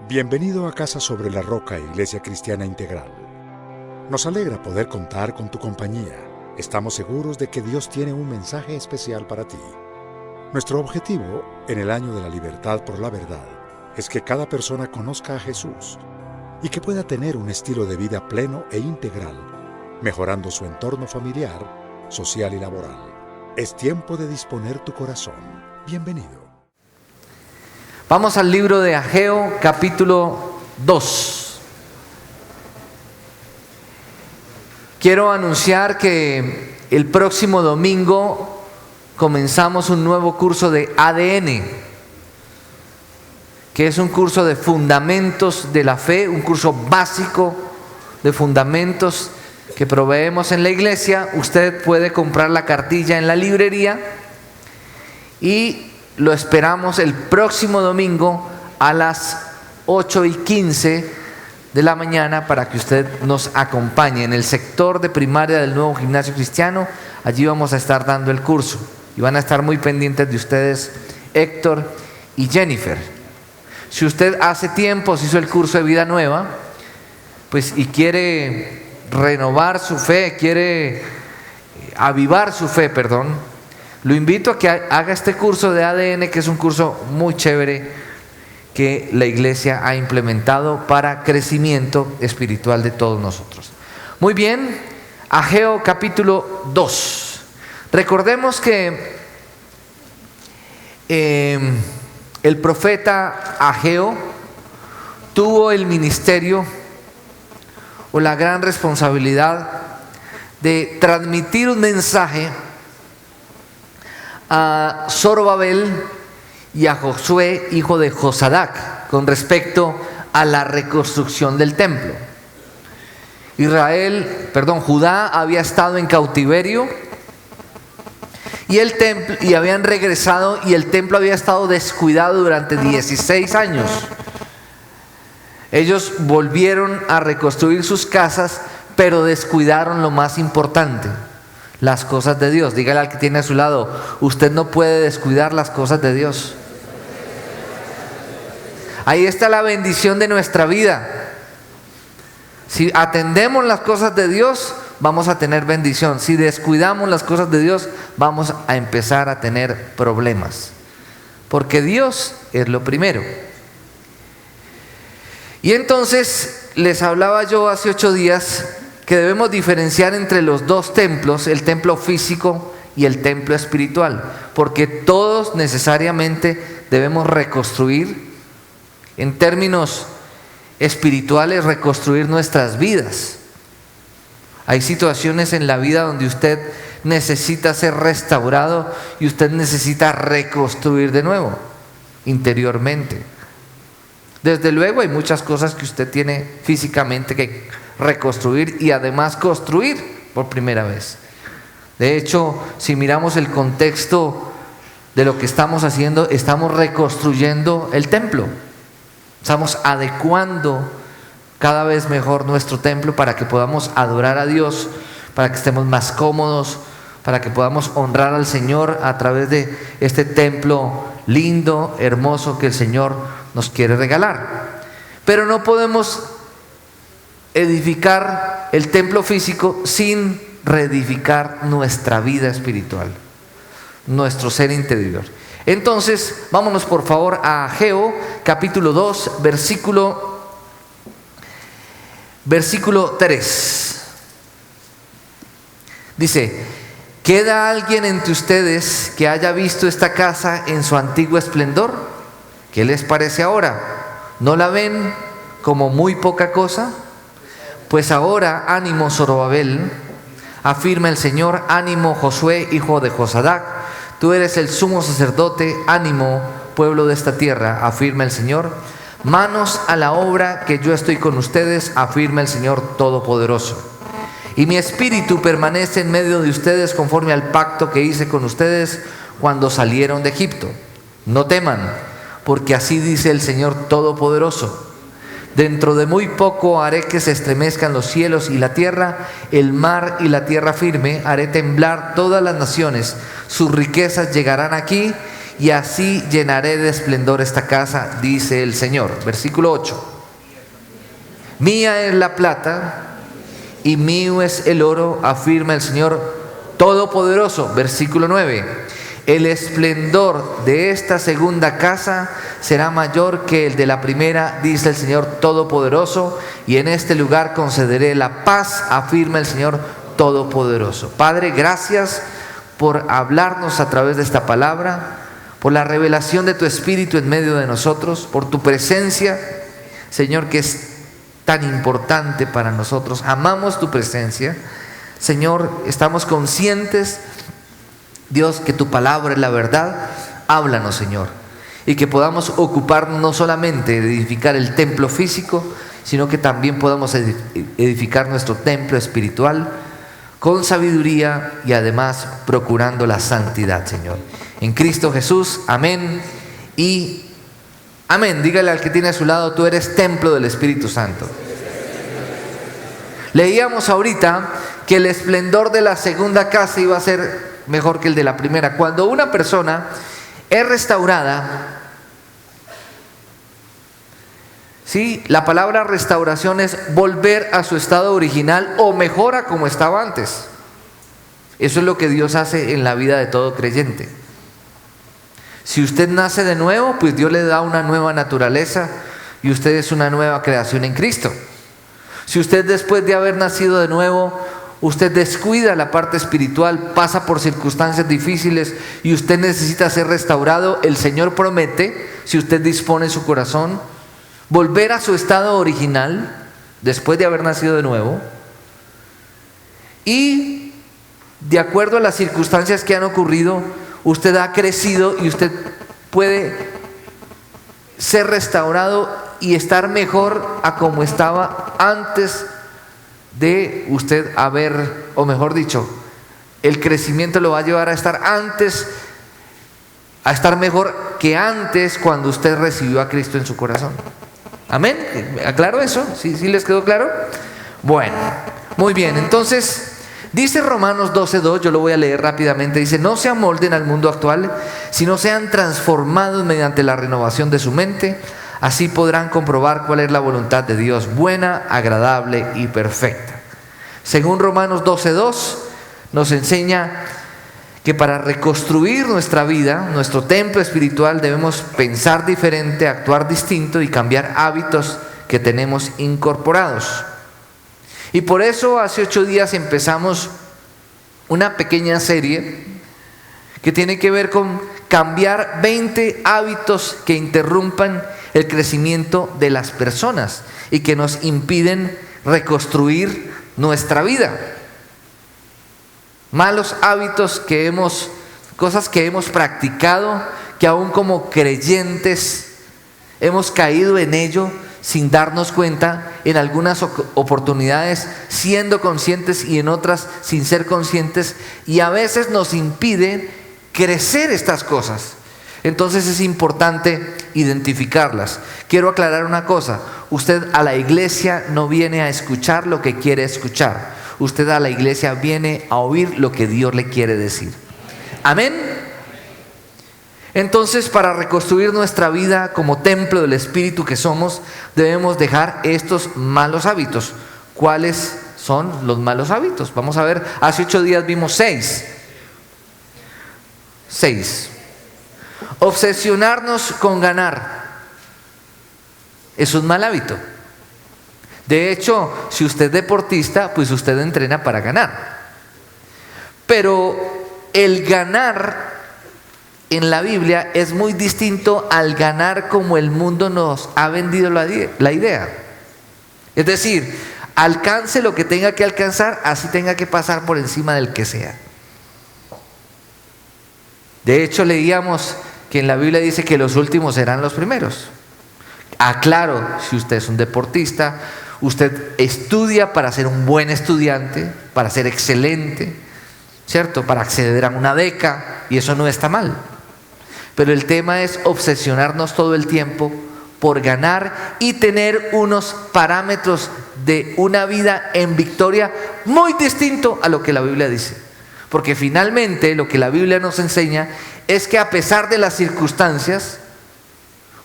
Bienvenido a Casa sobre la Roca, Iglesia Cristiana Integral. Nos alegra poder contar con tu compañía. Estamos seguros de que Dios tiene un mensaje especial para ti. Nuestro objetivo, en el año de la libertad por la verdad, es que cada persona conozca a Jesús y que pueda tener un estilo de vida pleno e integral, mejorando su entorno familiar, social y laboral. Es tiempo de disponer tu corazón. Bienvenido. Vamos al libro de Ageo, capítulo 2. Quiero anunciar que el próximo domingo comenzamos un nuevo curso de ADN, que es un curso de fundamentos de la fe, un curso básico de fundamentos que proveemos en la iglesia. Usted puede comprar la cartilla en la librería y lo esperamos el próximo domingo a las 8:15 de la mañana para que usted nos acompañe en el sector de primaria del nuevo gimnasio cristiano. Allí vamos a estar dando el curso y van a estar muy pendientes de ustedes Héctor y Jennifer. Si usted hace tiempo se hizo el curso de vida nueva, pues y quiere renovar su fe, quiere avivar su fe, lo invito a que haga este curso de ADN, que es un curso muy chévere que la iglesia ha implementado para crecimiento espiritual de todos nosotros. Muy bien, Ageo capítulo 2. Recordemos que el profeta Ageo tuvo el ministerio o la gran responsabilidad de transmitir un mensaje a Zorobabel y a Josué, hijo de Josadac, con respecto a la reconstrucción del templo. Judá había estado en cautiverio y habían regresado, y el templo había estado descuidado durante 16 años. Ellos volvieron a reconstruir sus casas, pero descuidaron lo más importante: las cosas de Dios. Dígale al que tiene a su lado: usted no puede descuidar las cosas de Dios. Ahí está la bendición de nuestra vida. Si atendemos las cosas de Dios, vamos a tener bendición. Si descuidamos las cosas de Dios, vamos a empezar a tener problemas, porque Dios es lo primero. Y entonces les hablaba yo hace 8 días que debemos diferenciar entre los dos templos, el templo físico y el templo espiritual, porque todos necesariamente debemos reconstruir, en términos espirituales, reconstruir nuestras vidas. Hay situaciones en la vida donde usted necesita ser restaurado y usted necesita reconstruir de nuevo, interiormente. Desde luego hay muchas cosas que usted tiene físicamente que reconstruir y además construir por primera vez. De hecho, si miramos el contexto de lo que estamos haciendo, estamos reconstruyendo el templo. Estamos adecuando cada vez mejor nuestro templo para que podamos adorar a Dios, para que estemos más cómodos, para que podamos honrar al Señor a través de este templo lindo, hermoso que el Señor nos quiere regalar. Pero no podemos edificar el templo físico sin reedificar nuestra vida espiritual, nuestro ser interior. Entonces, vámonos por favor a Ageo, capítulo 2, versículo 3. Dice: ¿queda alguien entre ustedes que haya visto esta casa en su antiguo esplendor? ¿Qué les parece ahora? ¿No la ven como muy poca cosa? Pues ahora, ánimo Zorobabel, afirma el Señor, ánimo Josué, hijo de Josadac, tú eres el sumo sacerdote, ánimo pueblo de esta tierra, afirma el Señor, manos a la obra, que yo estoy con ustedes, afirma el Señor Todopoderoso. Y mi espíritu permanece en medio de ustedes conforme al pacto que hice con ustedes cuando salieron de Egipto. No teman, porque así dice el Señor Todopoderoso: dentro de muy poco haré que se estremezcan los cielos y la tierra, el mar y la tierra firme, haré temblar todas las naciones, sus riquezas llegarán aquí y así llenaré de esplendor esta casa, dice el Señor. Versículo 8. Mía es la plata y mío es el oro, afirma el Señor Todopoderoso. Versículo 9. El esplendor de esta segunda casa será mayor que el de la primera, dice el Señor Todopoderoso, y en este lugar concederé la paz, afirma el Señor Todopoderoso. Padre, gracias por hablarnos a través de esta palabra, por la revelación de tu Espíritu en medio de nosotros, por tu presencia, Señor, que es tan importante para nosotros. Amamos tu presencia, Señor, estamos conscientes, Dios, que tu palabra es la verdad. Háblanos, Señor, y que podamos ocuparnos no solamente de edificar el templo físico, sino que también podamos edificar nuestro templo espiritual con sabiduría y además procurando la santidad, Señor. En Cristo Jesús, amén y amén. Dígale al que tiene a su lado: tú eres templo del Espíritu Santo. Leíamos ahorita que el esplendor de la segunda casa iba a ser mejor que el de la primera. Cuando una persona es restaurada, ¿sí? La palabra restauración es volver a su estado original o mejora como estaba antes. Eso es lo que Dios hace en la vida de todo creyente. Si usted nace de nuevo, pues Dios le da una nueva naturaleza y usted es una nueva creación en Cristo. Si usted, después de haber nacido de nuevo, usted descuida la parte espiritual, pasa por circunstancias difíciles y usted necesita ser restaurado, el Señor promete, si usted dispone su corazón, volver a su estado original después de haber nacido de nuevo, y de acuerdo a las circunstancias que han ocurrido, usted ha crecido y usted puede ser restaurado y estar mejor a como estaba antes de usted haber, o mejor dicho, el crecimiento lo va a llevar a estar antes, a estar mejor que antes cuando usted recibió a Cristo en su corazón. Amén. ¿Aclaro eso? ¿Sí les quedó claro? Bueno, muy bien. Entonces, dice Romanos 12:2, yo lo voy a leer rápidamente. Dice: no se amolden al mundo actual, sino sean transformados mediante la renovación de su mente. Así podrán comprobar cuál es la voluntad de Dios, buena, agradable y perfecta. Según Romanos 12:2, nos enseña que para reconstruir nuestra vida, nuestro templo espiritual, debemos pensar diferente, actuar distinto y cambiar hábitos que tenemos incorporados. Y por eso hace 8 días empezamos una pequeña serie que tiene que ver con cambiar 20 hábitos que interrumpan el crecimiento de las personas y que nos impiden reconstruir nuestra vida. Malos hábitos cosas que hemos practicado, que aún como creyentes hemos caído en ello sin darnos cuenta, en algunas oportunidades siendo conscientes y en otras sin ser conscientes, y a veces nos impide crecer estas cosas. Entonces es importante identificarlas. Quiero aclarar una cosa: usted a la iglesia no viene a escuchar lo que quiere escuchar. Usted a la iglesia viene a oír lo que Dios le quiere decir. Amén. Entonces, para reconstruir nuestra vida como templo del Espíritu que somos, debemos dejar estos malos hábitos. ¿Cuáles son los malos hábitos? Vamos a ver, hace 8 días vimos 6. Obsesionarnos con ganar es un mal hábito. De hecho, si usted es deportista, pues usted entrena para ganar. Pero el ganar en la Biblia es muy distinto al ganar como el mundo nos ha vendido la idea. Es decir, alcance lo que tenga que alcanzar, así tenga que pasar por encima del que sea. De hecho, leíamos que en la Biblia dice que los últimos serán los primeros. Aclaro, si usted es un deportista, usted estudia para ser un buen estudiante, para ser excelente, ¿cierto? Para acceder a una beca, y eso no está mal. Pero el tema es obsesionarnos todo el tiempo por ganar y tener unos parámetros de una vida en victoria muy distinto a lo que la Biblia dice. Porque finalmente lo que la Biblia nos enseña es que a pesar de las circunstancias,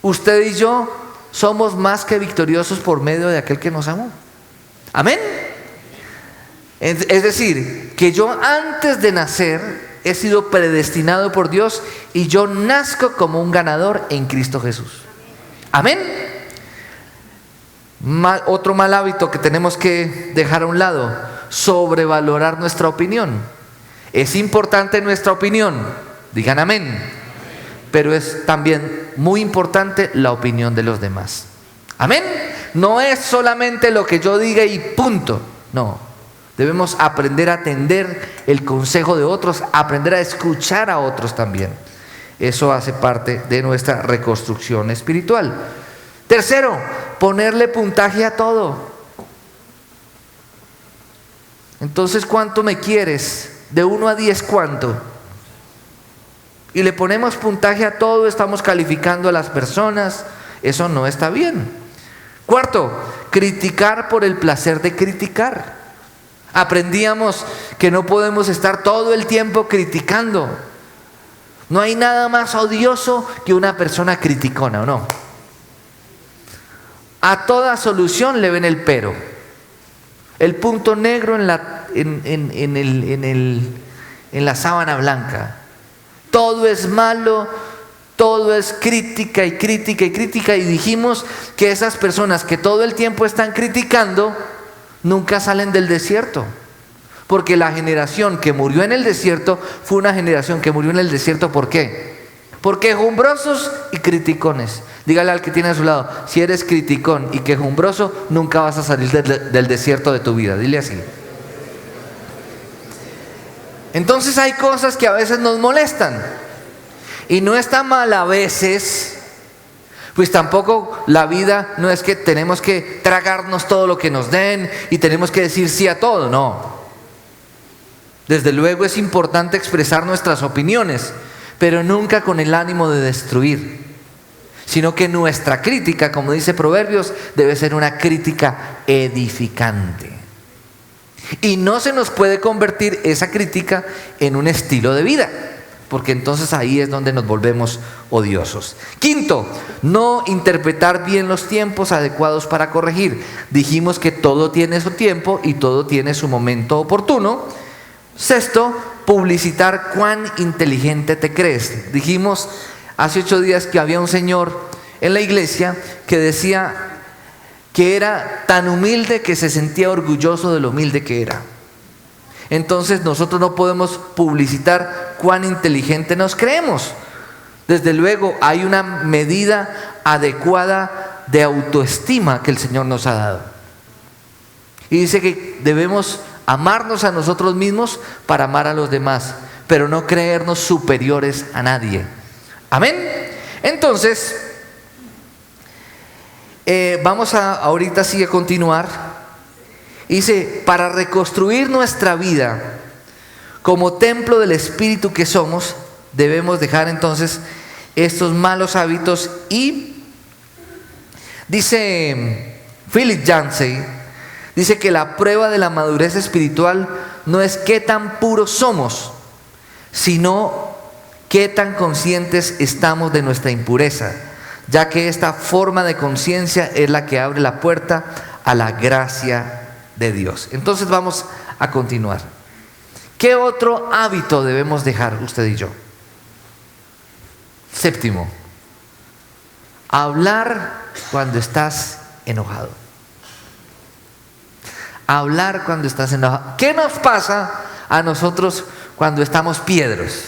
usted y yo somos más que victoriosos por medio de aquel que nos amó. Amén. Es decir, que yo antes de nacer he sido predestinado por Dios y yo nazco como un ganador en Cristo Jesús. Amén. Otro mal hábito que tenemos que dejar a un lado: sobrevalorar nuestra opinión. Es importante nuestra opinión, digan amén, pero es también muy importante la opinión de los demás. Amén. No es solamente lo que yo diga y punto. No, debemos aprender a atender el consejo de otros, aprender a escuchar a otros también. Eso hace parte de nuestra reconstrucción espiritual. Tercero, ponerle puntaje a todo. Entonces, ¿cuánto me quieres? De 1 a 10, ¿cuánto? Y le ponemos puntaje a todo, estamos calificando a las personas. Eso no está bien. Cuarto, criticar por el placer de criticar. Aprendíamos que no podemos estar todo el tiempo criticando. No hay nada más odioso que una persona criticona, ¿o no? A toda solución le ven el pero, el punto negro en la sábana blanca. Todo es malo, todo es crítica y crítica y crítica. Y dijimos que esas personas que todo el tiempo están criticando nunca salen del desierto, porque la generación que murió en el desierto fue una generación que murió en el desierto. ¿Por qué? Porque quejumbrosos y criticones. Dígale al que tiene a su lado: si eres criticón y quejumbroso, nunca vas a salir del desierto de tu vida. Dile así. Entonces hay cosas que a veces nos molestan, y no está mal a veces. Pues tampoco la vida no es que tenemos que tragarnos todo lo que nos den y tenemos que decir sí a todo, no. Desde luego es importante expresar nuestras opiniones, pero nunca con el ánimo de destruir, sino que nuestra crítica, como dice Proverbios, debe ser una crítica edificante. Y no se nos puede convertir esa crítica en un estilo de vida, porque entonces ahí es donde nos volvemos odiosos. Quinto, no interpretar bien los tiempos adecuados para corregir. Dijimos que todo tiene su tiempo y todo tiene su momento oportuno. Sexto, publicitar cuán inteligente te crees. Dijimos hace 8 días que había un señor en la iglesia que decía que era tan humilde que se sentía orgulloso de lo humilde que era. Entonces nosotros no podemos publicitar cuán inteligente nos creemos. Desde luego hay una medida adecuada de autoestima que el Señor nos ha dado. Y dice que debemos amarnos a nosotros mismos para amar a los demás, pero no creernos superiores a nadie. Amén. Entonces, vamos a ahorita sí a continuar. Dice, para reconstruir nuestra vida como templo del Espíritu que somos, debemos dejar entonces estos malos hábitos. Y dice Philip Yancey, dice que la prueba de la madurez espiritual no es qué tan puros somos, sino qué tan conscientes estamos de nuestra impureza, ya que esta forma de conciencia es la que abre la puerta a la gracia de Dios. Entonces vamos a continuar. ¿Qué otro hábito debemos dejar usted y yo? Séptimo, hablar cuando estás enojado. Hablar cuando estás enojado. ¿Qué nos pasa a nosotros cuando estamos piedros?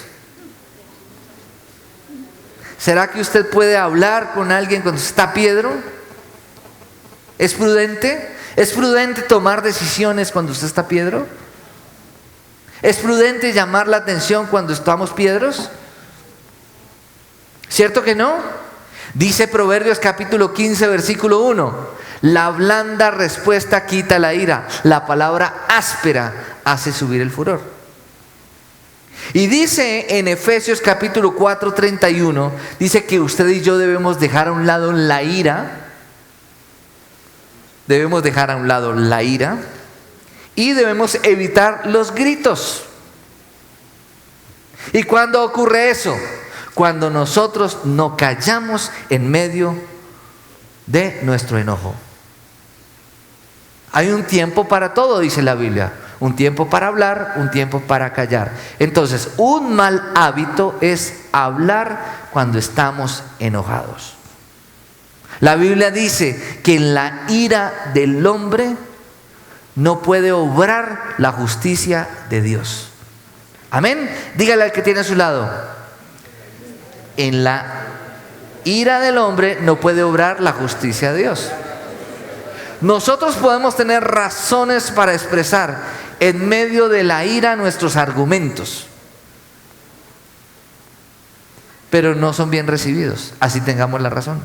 ¿Será que usted puede hablar con alguien cuando está piedro? ¿Es prudente? ¿Es prudente tomar decisiones cuando usted está piedro? ¿Es prudente llamar la atención cuando estamos piedros? ¿Cierto que no? Dice Proverbios capítulo 15 versículo 1: la blanda respuesta quita la ira, la palabra áspera hace subir el furor. Y dice en Efesios capítulo 4 31, dice que usted y yo debemos dejar a un lado la ira. Debemos dejar a un lado la ira y debemos evitar los gritos. ¿Y cuándo ocurre eso? Cuando nosotros no callamos en medio de nuestro enojo. Hay un tiempo para todo, dice la Biblia. Un tiempo para hablar, un tiempo para callar. Entonces, un mal hábito es hablar cuando estamos enojados. La Biblia dice que en la ira del hombre no puede obrar la justicia de Dios. Amén. Dígale al que tiene a su lado: en la ira del hombre no puede obrar la justicia de Dios. Nosotros podemos tener razones para expresar en medio de la ira nuestros argumentos, pero no son bien recibidos, así tengamos la razón.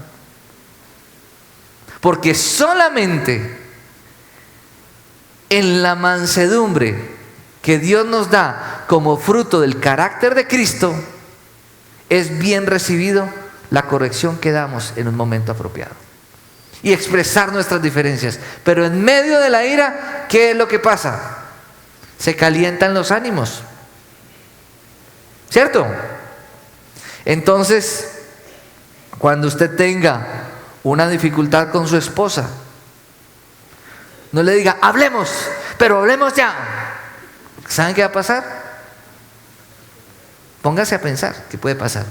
Porque solamente en la mansedumbre que Dios nos da como fruto del carácter de Cristo es bien recibido la corrección que damos en un momento apropiado y expresar nuestras diferencias. Pero en medio de la ira, ¿qué es lo que pasa? Se calientan los ánimos, ¿cierto? Entonces, cuando usted tenga una dificultad con su esposa, no le diga: hablemos, pero hablemos ya. ¿Saben qué va a pasar? Póngase a pensar qué puede pasar,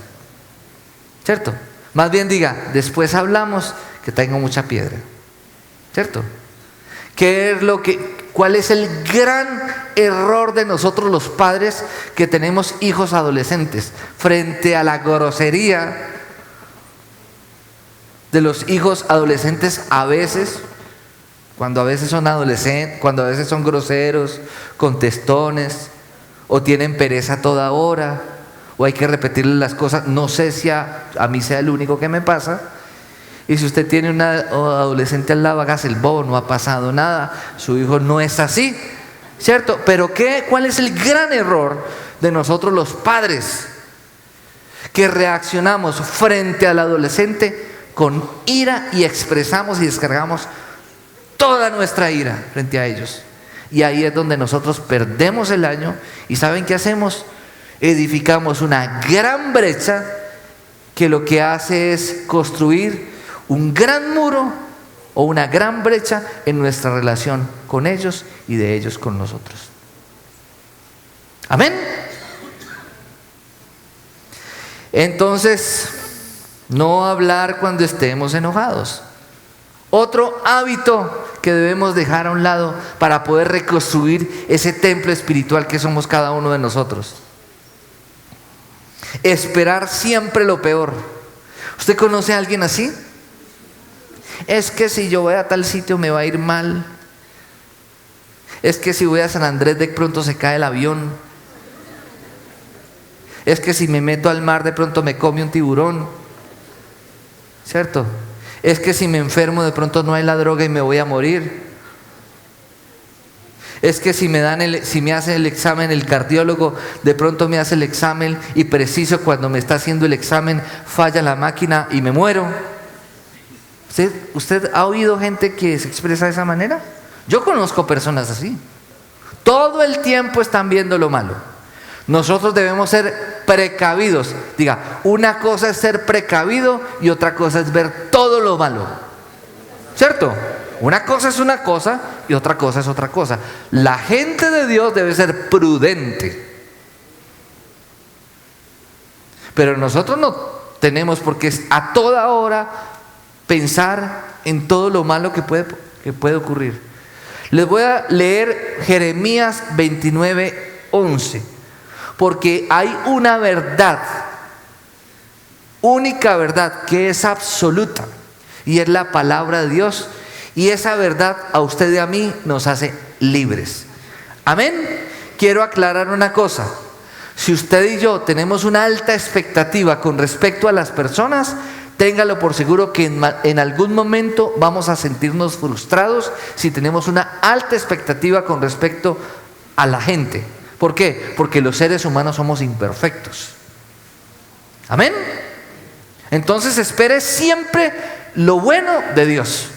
¿cierto? Más bien diga: después hablamos, que tengo mucha piedra, ¿cierto? ¿Cuál es el gran error de nosotros los padres que tenemos hijos adolescentes frente a la grosería de los hijos adolescentes a veces? Cuando a veces son adolescentes, cuando a veces son groseros, contestones, o tienen pereza toda hora, o hay que repetirles las cosas. No sé si a mí sea el único que me pasa. Y si usted tiene una adolescente al lado, hágase el bobo, no ha pasado nada, su hijo no es así, ¿cierto? Pero ¿cuál es el gran error de nosotros los padres? Que reaccionamos frente al adolescente con ira y expresamos y descargamos toda nuestra ira frente a ellos. Y ahí es donde nosotros perdemos el año. ¿Y saben qué hacemos? Edificamos una gran brecha que lo que hace es construir un gran muro o una gran brecha en nuestra relación con ellos y de ellos con nosotros. Amén. Entonces, no hablar cuando estemos enojados. Otro hábito que debemos dejar a un lado para poder reconstruir ese templo espiritual que somos cada uno de nosotros: esperar siempre lo peor. ¿Usted conoce a alguien así? Es que si yo voy a tal sitio me va a ir mal. Es que si voy a San Andrés de pronto se cae el avión. Es que si me meto al mar de pronto me come un tiburón, ¿cierto? Es que si me enfermo de pronto no hay la droga y me voy a morir. Es que si me hace el examen el cardiólogo, de pronto me hace el examen y preciso cuando me está haciendo el examen falla la máquina y me muero. ¿Usted ha oído gente que se expresa de esa manera? Yo conozco personas así. Todo el tiempo están viendo lo malo. Nosotros debemos ser precavidos. Diga, una cosa es ser precavido y otra cosa es ver todo lo malo, ¿cierto? Una cosa es una cosa y otra cosa es otra cosa. La gente de Dios debe ser prudente. Pero nosotros no tenemos por qué a toda hora pensar en todo lo malo que puede ocurrir. Les voy a leer Jeremías 29:11, porque hay una verdad, única verdad que es absoluta, y es la palabra de Dios, y esa verdad a usted y a mí nos hace libres. Amén. Quiero aclarar una cosa: si usted y yo tenemos una alta expectativa con respecto a las personas, téngalo por seguro que en algún momento vamos a sentirnos frustrados si tenemos una alta expectativa con respecto a la gente. ¿Por qué? Porque los seres humanos somos imperfectos. Amén. Entonces espere siempre lo bueno de Dios.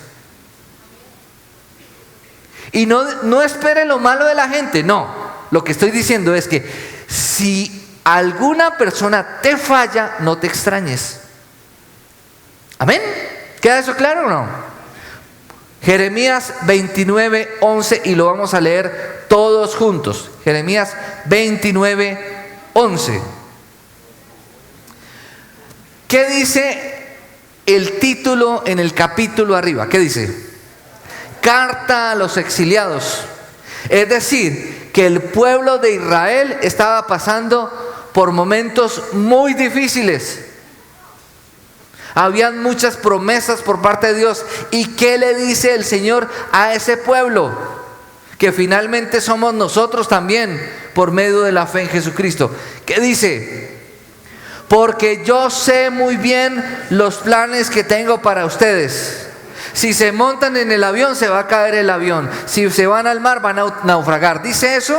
Y no espere lo malo de la gente. No, lo que estoy diciendo es que si alguna persona te falla, no te extrañes. ¿Amén? ¿Queda eso claro o no? Jeremías 29, 11, y lo vamos a leer todos juntos. Jeremías 29, 11. ¿Qué dice el título en el capítulo arriba? ¿Qué dice? Carta a los exiliados. Es decir, que el pueblo de Israel estaba pasando por momentos muy difíciles. Habían muchas promesas por parte de Dios. ¿Y qué le dice el Señor a ese pueblo? Que finalmente somos nosotros también, por medio de la fe en Jesucristo. ¿Qué dice? Porque yo sé muy bien los planes que tengo para ustedes. Si se montan en el avión, se va a caer el avión. Si se van al mar, van a naufragar. ¿Dice eso?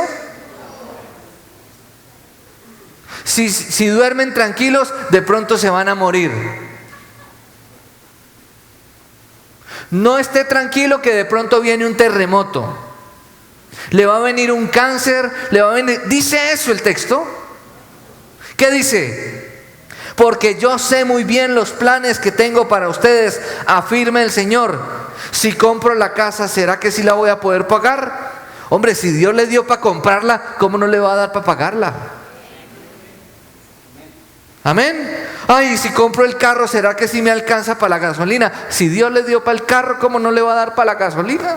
Si duermen tranquilos, de pronto se van a morir. No esté tranquilo que de pronto viene un terremoto. Le va a venir un cáncer, le va a venir... ¿Dice eso el texto? ¿Qué dice? Porque yo sé muy bien los planes que tengo para ustedes, afirma el Señor. Si compro la casa, ¿será que sí la voy a poder pagar? Hombre, si Dios le dio para comprarla, ¿cómo no le va a dar para pagarla? Amén. Ay, si compro el carro, ¿será que sí me alcanza para la gasolina? Si Dios le dio para el carro, ¿cómo no le va a dar para la gasolina?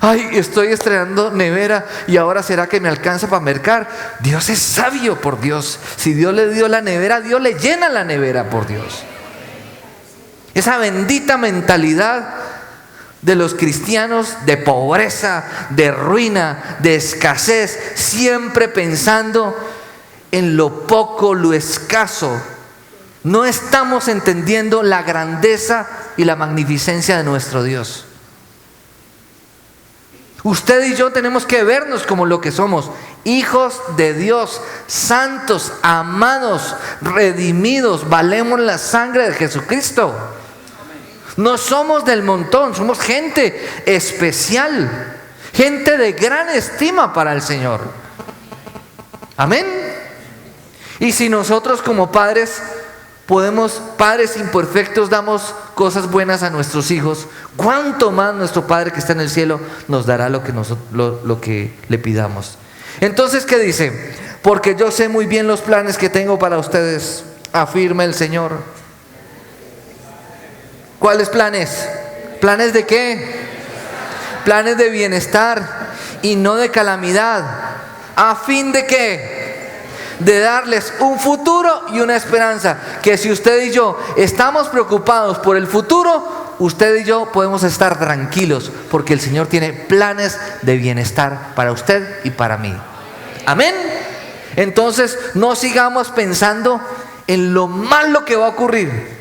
Ay, estoy estrenando nevera y ahora ¿será que me alcanza para mercar? Dios es sabio, por Dios. Si Dios le dio la nevera, Dios le llena la nevera, por Dios. Esa bendita mentalidad de los cristianos de pobreza, de ruina, de escasez, siempre pensando en lo poco, lo escaso. No estamos entendiendo la grandeza y la magnificencia de nuestro Dios. Usted y yo tenemos que vernos como lo que somos, hijos de Dios, santos, amados, redimidos, valemos la sangre de Jesucristo. No somos del montón, somos gente especial, gente de gran estima para el Señor. Amén. Y si nosotros como padres padres imperfectos, damos cosas buenas a nuestros hijos, ¿cuánto más nuestro Padre que está en el cielo nos dará lo que le pidamos? Entonces, ¿qué dice? Porque yo sé muy bien los planes que tengo para ustedes, afirma el Señor. ¿Cuáles planes? ¿Planes de qué? Planes de bienestar y no de calamidad. ¿A fin de qué? De darles un futuro y una esperanza. Que si usted y yo estamos preocupados por el futuro, usted y yo podemos estar tranquilos, porque el Señor tiene planes de bienestar para usted y para mí. Amén. Entonces no sigamos pensando en lo malo que va a ocurrir,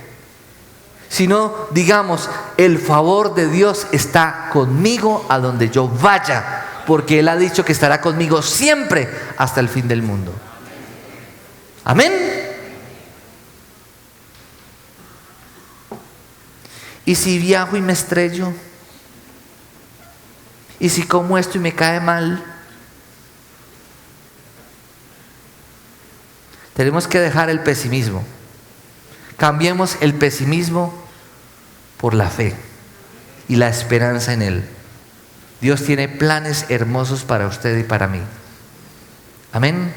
sino digamos: el favor de Dios está conmigo a donde yo vaya, porque Él ha dicho que estará conmigo siempre hasta el fin del mundo. Amén. ¿Y si viajo y me estrello? ¿Y si como esto y me cae mal? Tenemos que dejar el pesimismo. Cambiemos el pesimismo por la fe y la esperanza en Él. Dios tiene planes hermosos para usted y para mí. Amén.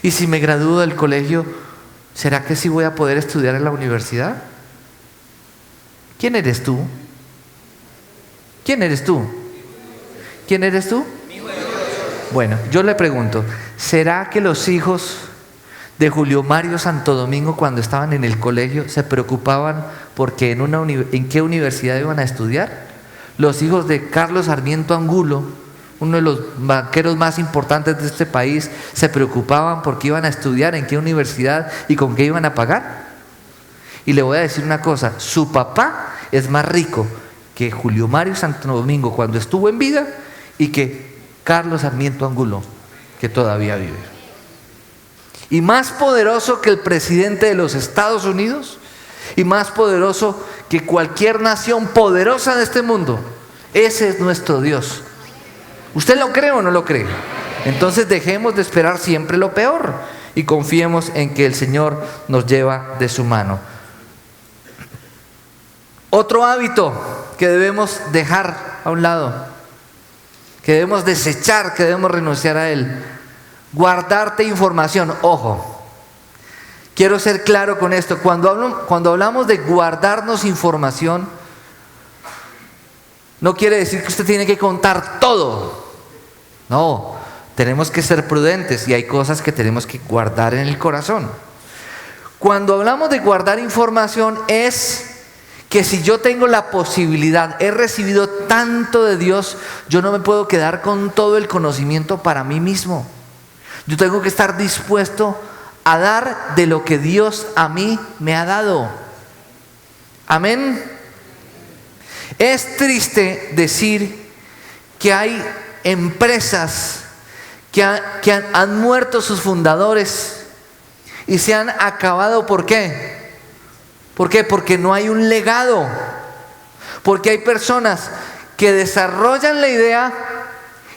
¿Y si me gradúo del colegio, será que sí voy a poder estudiar en la universidad? ¿Quién eres tú? ¿Quién eres tú? ¿Quién eres tú? Bueno, yo le pregunto, ¿será que los hijos de Julio Mario Santo Domingo, cuando estaban en el colegio, se preocupaban porque en qué universidad iban a estudiar? Los hijos de Carlos Sarmiento Angulo, uno de los banqueros más importantes de este país, se preocupaban porque iban a estudiar en qué universidad y con qué iban a pagar. Y le voy a decir una cosa: su papá es más rico que Julio Mario Santo Domingo cuando estuvo en vida y que Carlos Sarmiento Angulo, que todavía vive. Y más poderoso que el presidente de los Estados Unidos, y más poderoso que cualquier nación poderosa de este mundo. Ese es nuestro Dios. ¿Usted lo cree o no lo cree? Entonces dejemos de esperar siempre lo peor y confiemos en que el Señor nos lleva de su mano. Otro hábito que debemos dejar a un lado, que debemos desechar, que debemos renunciar a él: guardarte información. Ojo, quiero ser claro con esto. Cuando hablamos de guardarnos información, no quiere decir que usted tiene que contar todo. No, tenemos que ser prudentes y hay cosas que tenemos que guardar en el corazón. Cuando hablamos de guardar información es que si yo tengo la posibilidad, he recibido tanto de Dios, yo no me puedo quedar con todo el conocimiento para mí mismo. Yo tengo que estar dispuesto a dar de lo que Dios a mí me ha dado. Amén. Es triste decir que hay empresas que han muerto sus fundadores y se han acabado. ¿Por qué? ¿Por qué? Porque no hay un legado. Porque hay personas que desarrollan la idea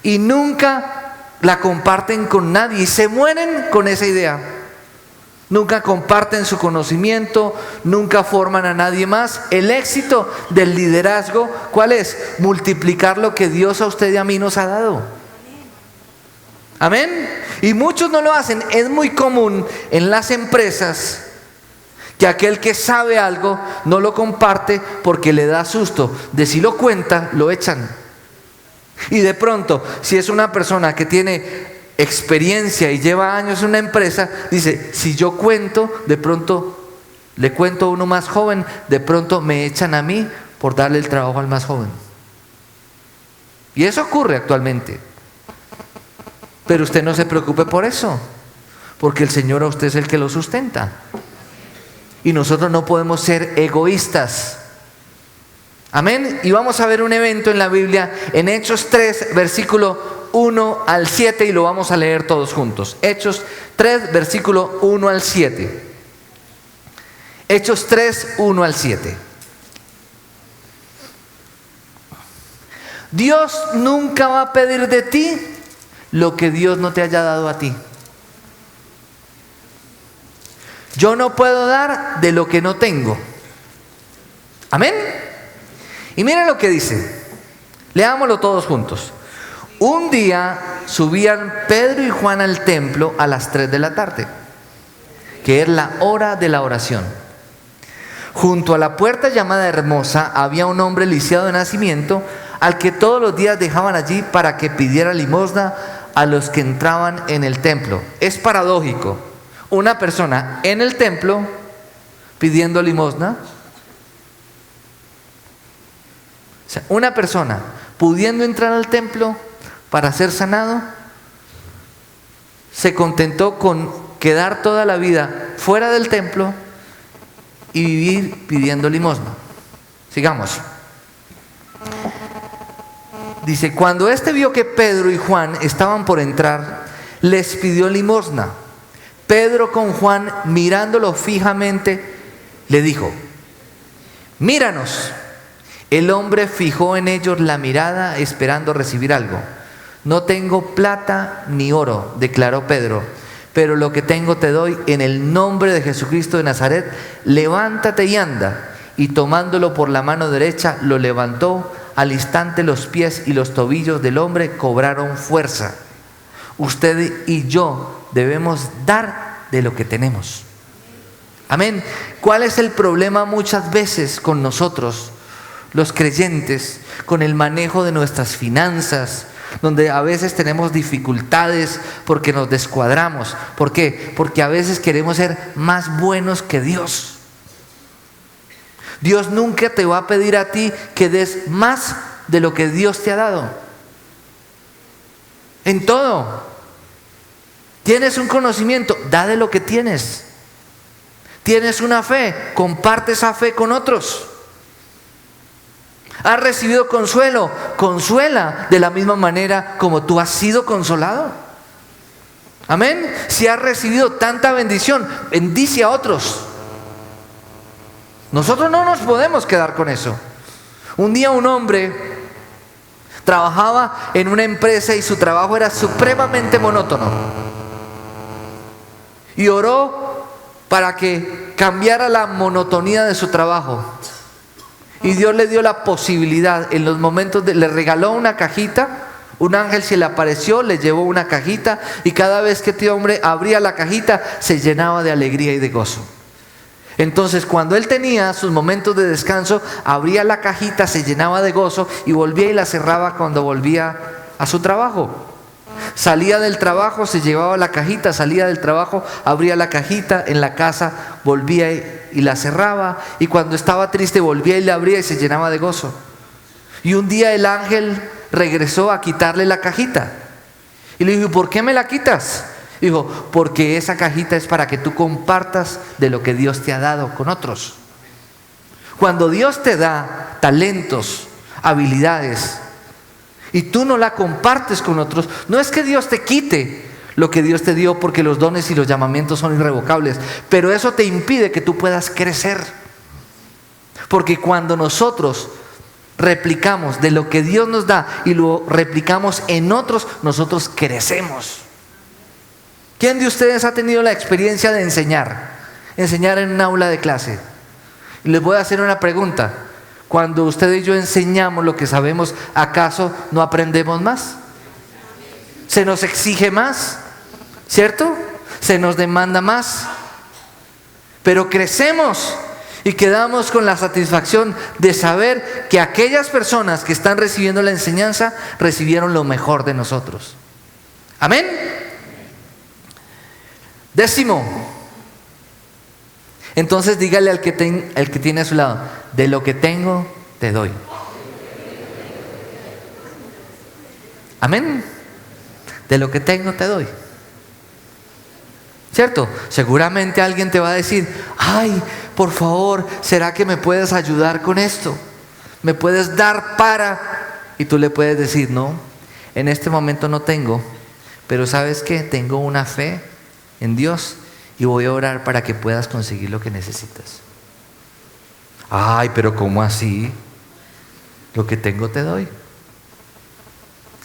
y nunca la comparten con nadie y se mueren con esa idea. Nunca comparten su conocimiento, nunca forman a nadie más. El éxito del liderazgo, ¿cuál es? Multiplicar lo que Dios a usted y a mí nos ha dado. Amén. Y muchos no lo hacen. Es muy común en las empresas que aquel que sabe algo no lo comparte porque le da susto de si lo cuenta, lo echan. Y de pronto, si es una persona que tiene experiencia y lleva años en una empresa, dice: si yo cuento, de pronto le cuento a uno más joven, de pronto me echan a mí por darle el trabajo al más joven. Y eso ocurre actualmente. Pero usted no se preocupe por eso, porque el Señor a usted es el que lo sustenta. Y nosotros no podemos ser egoístas. Amén. Y vamos a ver un evento en la Biblia, en Hechos 3, versículo 1 al 7, y lo vamos a leer todos juntos. Hechos 3, versículo 1 al 7. Hechos 3, 1 al 7. Dios nunca va a pedir de ti lo que Dios no te haya dado a ti. Yo no puedo dar de lo que no tengo. Amén. Y miren lo que dice. Leámoslo todos juntos. Un día subían Pedro y Juan al templo a las 3 de la tarde, que es la hora de la oración. Junto a la puerta llamada Hermosa había un hombre lisiado de nacimiento, al que todos los días dejaban allí para que pidiera limosna a los que entraban en el templo. Es paradójico. Una persona en el templo pidiendo limosna. O sea, una persona pudiendo entrar al templo para ser sanado, se contentó con quedar toda la vida fuera del templo y vivir pidiendo limosna. Sigamos. Dice: cuando éste vio que Pedro y Juan estaban por entrar, les pidió limosna. Pedro, con Juan mirándolo fijamente, le dijo: míranos. El hombre fijó en ellos la mirada, esperando recibir algo. No tengo plata ni oro, declaró Pedro, pero lo que tengo te doy. En el nombre de Jesucristo de Nazaret, levántate y anda. Y tomándolo por la mano derecha, lo levantó. Al instante los pies y los tobillos del hombre cobraron fuerza. Usted y yo debemos dar de lo que tenemos. Amén. ¿Cuál es el problema muchas veces con nosotros, los creyentes, con el manejo de nuestras finanzas? Donde a veces tenemos dificultades porque nos descuadramos. ¿Por qué? Porque a veces queremos ser más buenos que Dios. Dios nunca te va a pedir a ti que des más de lo que Dios te ha dado. En todo. Tienes un conocimiento, da de lo que tienes. Tienes una fe, comparte esa fe con otros. ¿Has recibido consuelo? Consuela de la misma manera como tú has sido consolado. Amén. Si has recibido tanta bendición, bendice a otros. Nosotros no nos podemos quedar con eso. Un día un hombre Trabajaba en una empresa y su trabajo era supremamente monótono. Y oró para que cambiara la monotonía de su trabajo. Y Dios le dio la posibilidad en los momentos le regaló una cajita. Un ángel se le apareció, le llevó una cajita, y cada vez que este hombre abría la cajita se llenaba de alegría y de gozo. Entonces, cuando él tenía sus momentos de descanso, abría la cajita, se llenaba de gozo y volvía y la cerraba cuando volvía a su trabajo. Salía del trabajo, se llevaba la cajita, salía del trabajo, abría la cajita en la casa, volvía y la cerraba, y cuando estaba triste volvía y la abría y se llenaba de gozo. Y un día el ángel regresó a quitarle la cajita y le dijo: ¿por qué me la quitas? Dijo: porque esa cajita es para que tú compartas de lo que Dios te ha dado con otros. Cuando Dios te da talentos, habilidades, y tú no la compartes con otros, no es que Dios te quite lo que Dios te dio, porque los dones y los llamamientos son irrevocables, pero eso te impide que tú puedas crecer. Porque cuando nosotros replicamos de lo que Dios nos da y lo replicamos en otros, nosotros crecemos. ¿Quién de ustedes ha tenido la experiencia de enseñar en un aula de clase? Y les voy a hacer una pregunta: cuando usted y yo enseñamos lo que sabemos, ¿acaso no aprendemos más? ¿Se nos exige más? ¿Cierto? ¿Se nos demanda más? Pero crecemos y quedamos con la satisfacción de saber que aquellas personas que están recibiendo la enseñanza recibieron lo mejor de nosotros. Amén. 10. Entonces dígale al que tiene a su lado: de lo que tengo te doy. Amén. De lo que tengo te doy. ¿Cierto? Seguramente alguien te va a decir: ay, por favor, ¿será que me puedes ayudar con esto? ¿Me puedes dar para? Y tú le puedes decir: no, en este momento no tengo, pero ¿sabes qué? Tengo una fe en Dios y voy a orar para que puedas conseguir lo que necesitas. Ay, pero ¿cómo así? Lo que tengo te doy.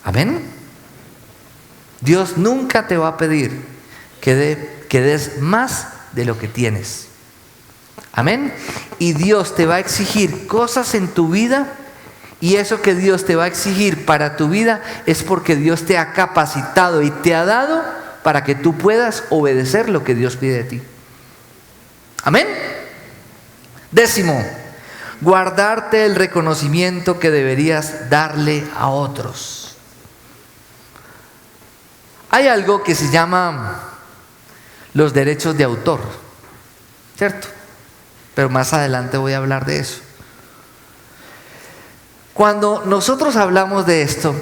Amén. Dios nunca te va a pedir que des más de lo que tienes. Amén. Y Dios te va a exigir cosas en tu vida, y eso que Dios te va a exigir para tu vida es porque Dios te ha capacitado y te ha dado para que tú puedas obedecer lo que Dios pide de ti. Amén. 10. Guardarte el reconocimiento que deberías darle a otros. Hay algo que se llama los derechos de autor, ¿cierto? Pero más adelante voy a hablar de eso. Cuando nosotros hablamos de esto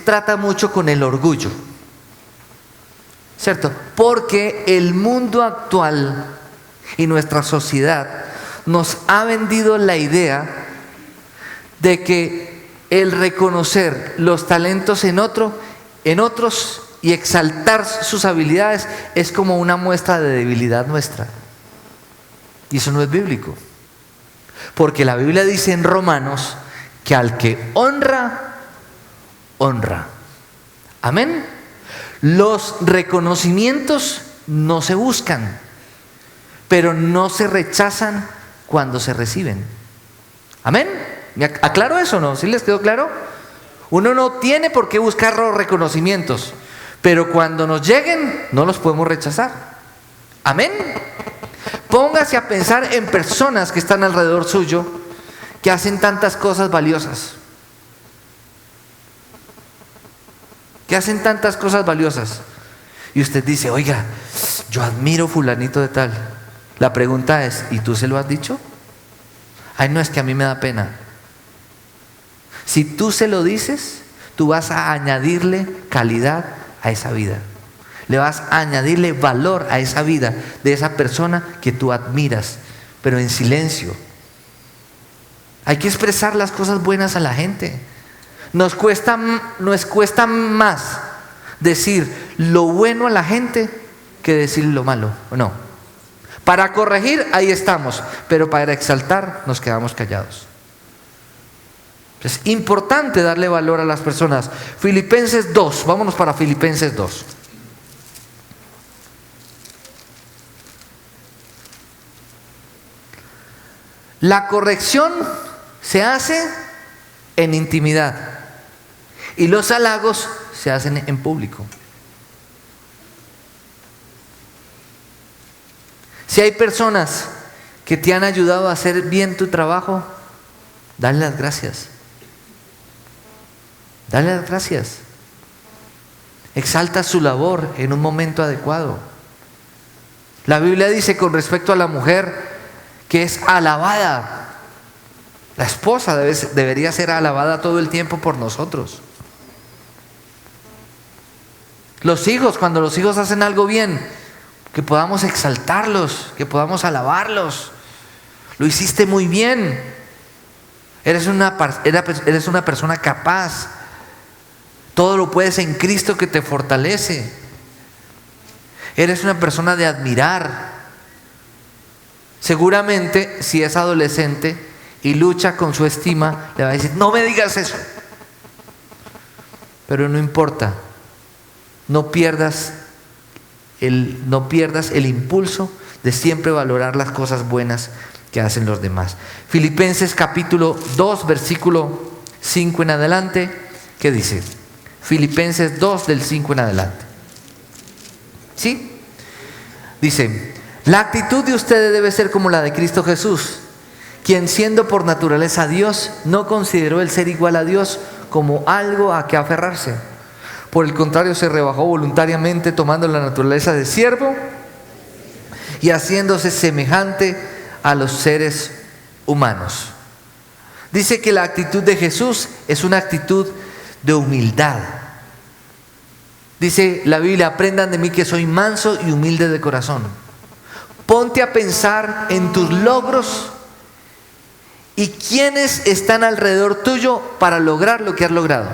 trata mucho con el orgullo, ¿cierto? Porque el mundo actual y nuestra sociedad nos ha vendido la idea de que el reconocer los talentos en otros y exaltar sus habilidades es como una muestra de debilidad nuestra. Y eso no es bíblico. Porque la Biblia dice en Romanos que al que honra, honra. Amén. Los reconocimientos no se buscan, pero no se rechazan cuando se reciben. Amén. ¿Me aclaro eso o no? ¿Sí les quedó claro? Uno no tiene por qué buscar los reconocimientos, pero cuando nos lleguen no los podemos rechazar. Amén. Póngase a pensar en personas que están alrededor suyo, que hacen tantas cosas valiosas. Que hacen tantas cosas valiosas. Y usted dice: oiga, yo admiro fulanito de tal. La pregunta es: ¿y tú se lo has dicho? Ay, no, es que a mí me da pena. Si tú se lo dices, tú vas a añadirle calidad a esa vida. Le vas a añadirle valor a esa vida de esa persona que tú admiras, pero en silencio. Hay que expresar las cosas buenas a la gente. Nos cuesta más decir lo bueno a la gente que decir lo malo, ¿o no? Para corregir, ahí estamos, pero para exaltar nos quedamos callados. Es importante darle valor a las personas. Filipenses 2, vámonos para Filipenses 2. La corrección se hace en intimidad y los halagos se hacen en público. Si hay personas que te han ayudado a hacer bien tu trabajo, dale las gracias. Dale las gracias. Exalta su labor en un momento adecuado. La Biblia dice con respecto a la mujer que es alabada. La esposa debería ser alabada todo el tiempo por nosotros. Los hijos, cuando los hijos hacen algo bien, que podamos exaltarlos, que podamos alabarlos. Lo hiciste muy bien. Eres una persona capaz. Todo lo puedes en Cristo que te fortalece. Eres una persona de admirar. Seguramente, si es adolescente y lucha con su estima, le va a decir, no me digas eso. Pero no importa. No pierdas el impulso de siempre valorar las cosas buenas que hacen los demás. Filipenses capítulo 2, versículo 5 en adelante, ¿qué dice? Filipenses 2 del 5 en adelante. ¿Sí? Dice, la actitud de ustedes debe ser como la de Cristo Jesús, quien siendo por naturaleza Dios, no consideró el ser igual a Dios como algo a que aferrarse. Por el contrario, se rebajó voluntariamente tomando la naturaleza de siervo y haciéndose semejante a los seres humanos. Dice que la actitud de Jesús es una actitud de humildad. Dice la Biblia, aprendan de mí que soy manso y humilde de corazón. Ponte a pensar en tus logros y quiénes están alrededor tuyo para lograr lo que has logrado.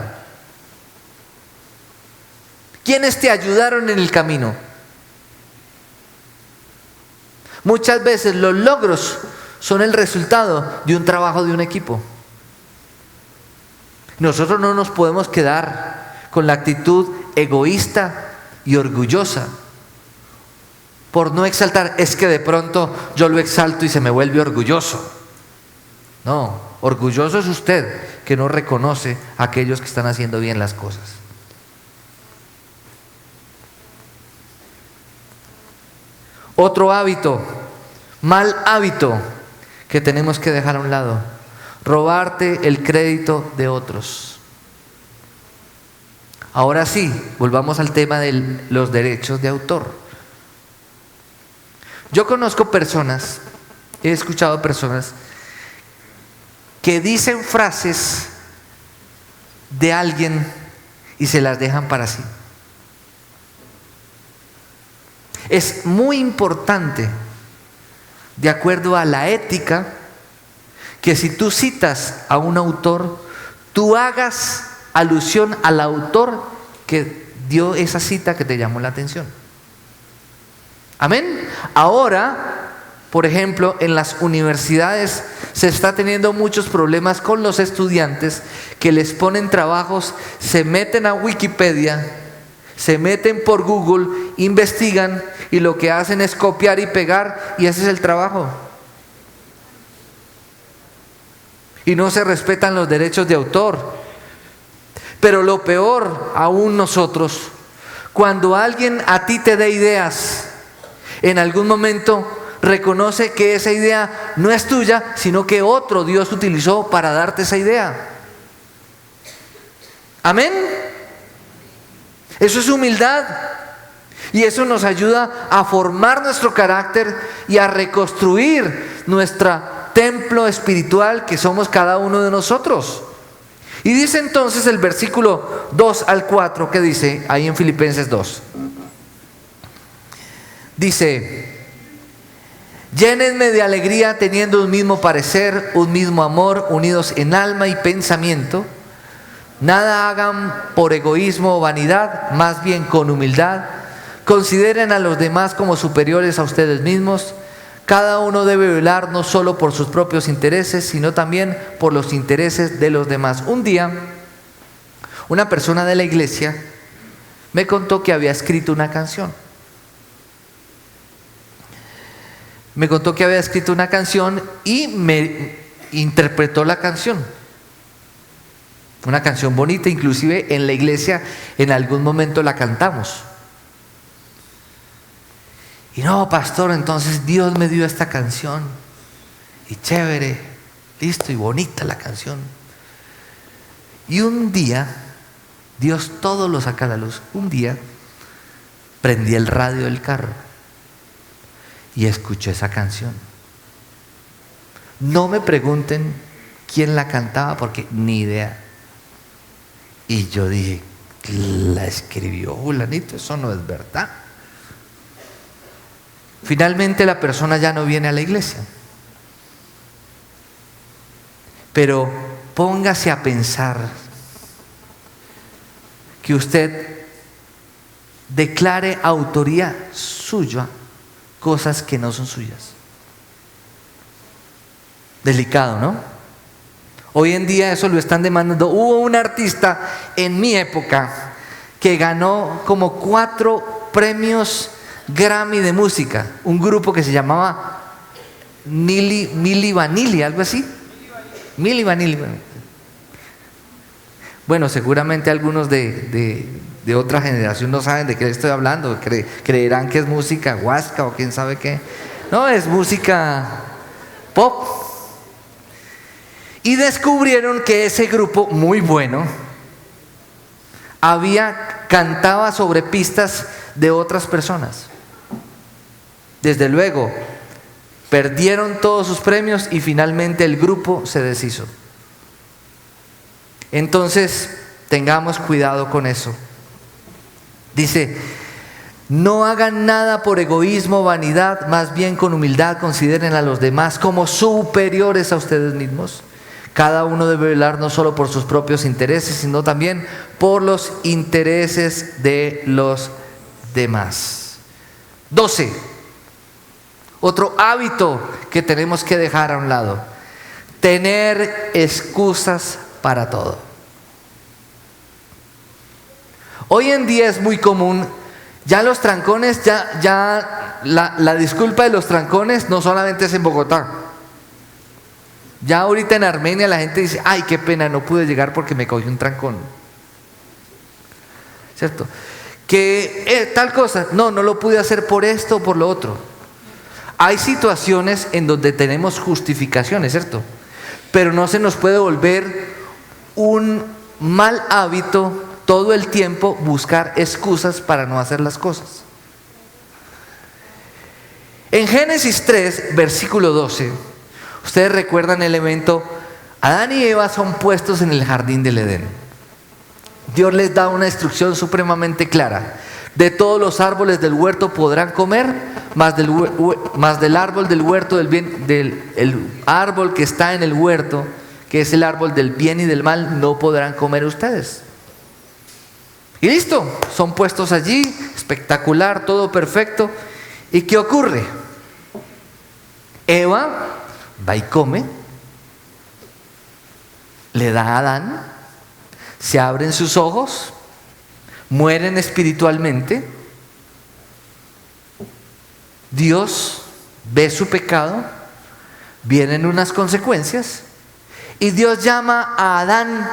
¿Quiénes te ayudaron en el camino? Muchas veces los logros son el resultado de un trabajo de un equipo. Nosotros no nos podemos quedar con la actitud egoísta y orgullosa por no exaltar. Es que de pronto yo lo exalto y se me vuelve orgulloso. No, orgulloso es usted que no reconoce a aquellos que están haciendo bien las cosas. Otro hábito, mal hábito que tenemos que dejar a un lado: robarte el crédito de otros. Ahora sí, volvamos al tema de los derechos de autor. Yo conozco personas, he escuchado personas que dicen frases de alguien y se las dejan para sí. Es muy importante, de acuerdo a la ética, que si tú citas a un autor, tú hagas alusión al autor que dio esa cita que te llamó la atención. Amén. Ahora, por ejemplo, en las universidades se está teniendo muchos problemas con los estudiantes que les ponen trabajos, se meten a Wikipedia, se meten por Google, investigan y lo que hacen es copiar y pegar y ese es el trabajo. Y no se respetan los derechos de autor. Pero lo peor aún nosotros, cuando alguien a ti te dé ideas, en algún momento reconoce que esa idea no es tuya, sino que otro Dios utilizó para darte esa idea. Amén. Eso es humildad. Y eso nos ayuda a formar nuestro carácter y a reconstruir nuestro templo espiritual que somos cada uno de nosotros. Y dice entonces el versículo 2 al 4, que dice ahí en Filipenses 2. Dice: llénenme de alegría teniendo un mismo parecer, un mismo amor, unidos en alma y pensamiento. Nada hagan por egoísmo o vanidad, más bien con humildad. Consideren a los demás como superiores a ustedes mismos. Cada uno debe velar no solo por sus propios intereses, sino también por los intereses de los demás. Un día, una persona de la iglesia me contó que había escrito una canción. Me contó que había escrito una canción y me interpretó la canción. Una canción bonita, inclusive en la iglesia en algún momento la cantamos. Y no, pastor, entonces Dios me dio esta canción. Y chévere, listo, y bonita la canción. Y un día, Dios todo lo saca a la luz. Un día, prendí el radio del carro y escuché esa canción. No me pregunten quién la cantaba porque ni idea. Y yo dije, la escribió fulanito, eso no es verdad. Finalmente la persona ya no viene a la iglesia. Pero póngase a pensar que usted declare autoría suya cosas que no son suyas. Delicado, ¿no? Hoy en día eso lo están demandando. Hubo un artista en mi época que ganó como 4 premios Grammy de música, un grupo que se llamaba Milli Vanilli, algo así. Milli Vanilli. Bueno, seguramente algunos de otra generación no saben de qué estoy hablando, creerán que es música huasca o quién sabe qué. No, es música pop. Y descubrieron que ese grupo, muy bueno, cantaba sobre pistas de otras personas. Desde luego, perdieron todos sus premios y finalmente el grupo se deshizo. Entonces, tengamos cuidado con eso. Dice, no hagan nada por egoísmo o vanidad, más bien con humildad consideren a los demás como superiores a ustedes mismos. Cada uno debe velar no solo por sus propios intereses, sino también por los intereses de los demás. 12. Otro hábito que tenemos que dejar a un lado: tener excusas para todo. Hoy en día es muy común, ya los trancones, la disculpa de los trancones no solamente es en Bogotá. Ya ahorita en Armenia la gente dice, ay, qué pena, no pude llegar porque me cogí un trancón. ¿Cierto? Que tal cosa, no lo pude hacer por esto o por lo otro. Hay situaciones en donde tenemos justificaciones, ¿cierto? Pero no se nos puede volver un mal hábito todo el tiempo buscar excusas para no hacer las cosas. En Génesis 3, versículo 12, ustedes recuerdan el evento, Adán y Eva son puestos en el jardín del Edén. Dios les da una instrucción supremamente clara. De todos los árboles del huerto podrán comer, más del árbol del huerto del bien, el árbol que está en el huerto, que es el árbol del bien y del mal, no podrán comer ustedes. Y listo, son puestos allí, espectacular, todo perfecto. ¿Y qué ocurre? Eva va y come, le da a Adán, se abren sus ojos, mueren espiritualmente. Dios ve su pecado, vienen unas consecuencias y Dios llama a Adán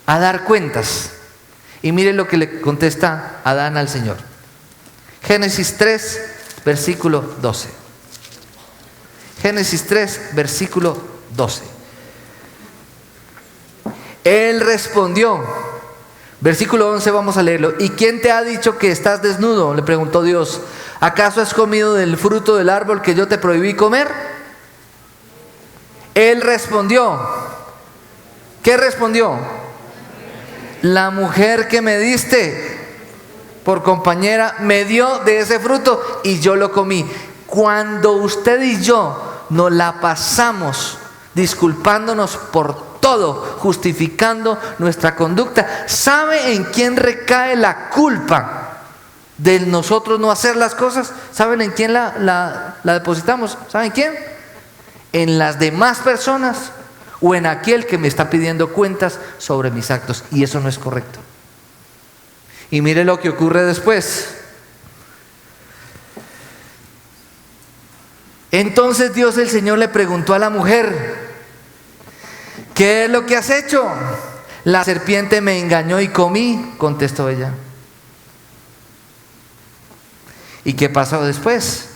a dar cuentas. Y mire lo que le contesta Adán al Señor. Génesis 3, versículo 12. Génesis 3, versículo 12. Él respondió, versículo 11, vamos a leerlo. ¿Y quién te ha dicho que estás desnudo?, le preguntó Dios. ¿Acaso has comido del fruto del árbol que yo te prohibí comer? Él respondió. ¿Qué respondió? La mujer que me diste por compañera me dio de ese fruto y yo lo comí. Cuando usted y yo nos la pasamos disculpándonos por todo, justificando nuestra conducta, ¿sabe en quién recae la culpa? de nosotros no hacer las cosas, ¿saben en quién la depositamos? ¿Saben quién? En las demás personas o en aquel que me está pidiendo cuentas sobre mis actos. Y eso no es correcto. Y mire lo que ocurre después. Entonces Dios el Señor le preguntó a la mujer: ¿qué es lo que has hecho? La serpiente me engañó y comí, contestó ella. ¿Y qué pasó después?